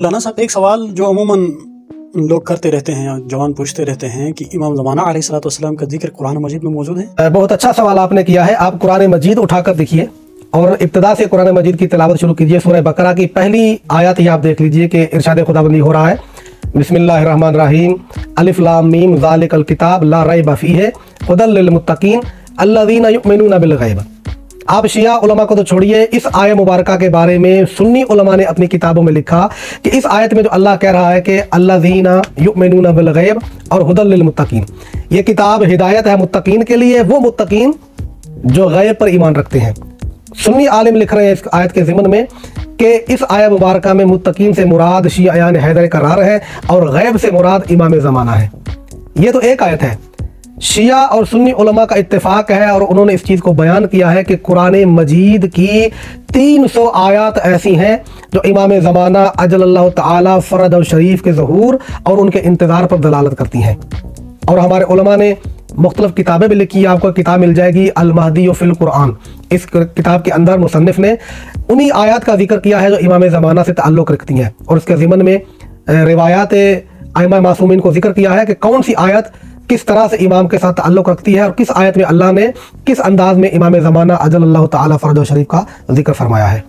लाना साहब, एक सवाल जो अमूमन लोग करते रहते हैं, जवान पूछते रहते हैं कि इमाम ज़माना अलैहिस्सलाम का जिक्र कुरान मजीद में मौजूद है। बहुत अच्छा सवाल आपने किया है। आप कुरान मजीद उठाकर देखिए और इब्तिदा से कुरान मजीद की तिलावत शुरू कीजिए। सूरह बकरा की पहली आयत ही आप देख लीजिए कि इरशाद खुदाबंदी हो रहा है, बिस्मिल्लाहिर्रहमानिर्रहीम, अलिफ लाम मीम ज़ालिकल किताब ला रैब फीहि हुदल लिल मुत्तकीन अल्लज़ीना युमिनूना बिल गैब। आप शिया उलमा को तो छोड़िए, इस आयत मुबारका के बारे में सुन्नी उलमा ने अपनी किताबों में लिखा कि इस आयत में जो अल्लाह कह रहा है कि अल्लज़ीना युमिनूना बिल गैब और हुदल लिल मुत्तकीन, ये किताब हिदायत है मुत्तकीन के लिए, वो मुत्तकीन जो गैब पर ईमान रखते हैं। सुन्नी आलिम लिख रहे हैं इस आयत के ज़िमन में कि इस आयत मुबारका में मुत्तकीन से मुराद शियायान हैदर करार है और गैब से मुराद इमाम ज़माना है। ये तो एक आयत है। शिया और सुन्नी उलमा का इत्तेफाक है और उन्होंने इस चीज़ को बयान किया है कि कुरान मजीद की 300 आयत ऐसी हैं जो इमाम ज़माना अजलल्लाहु ताला फ़रद और शरीफ के ज़हूर और उनके इंतज़ार पर दलालत करती हैं। और हमारे उलमा ने मुख्तलिफ किताबें भी लिखी है। आपको किताब मिल जाएगी अल महदी फिल कुरान। इस किताब के अंदर मुसन्निफ ने उन्हीं आयत का जिक्र किया है जो इमाम ज़माना से ताल्लुक़ रखती हैं और उसके ज़िमन में रिवायात आइमा मासूमीन को जिक्र किया है कि कौन सी आयत किस तरह से इमाम के साथ ताल्लुक़ रखती है और किस आयत में अल्लाह ने किस अंदाज में इमाम ज़माना अजलल्लाहु ताला फ़रद शरीफ का जिक्र फरमाया है।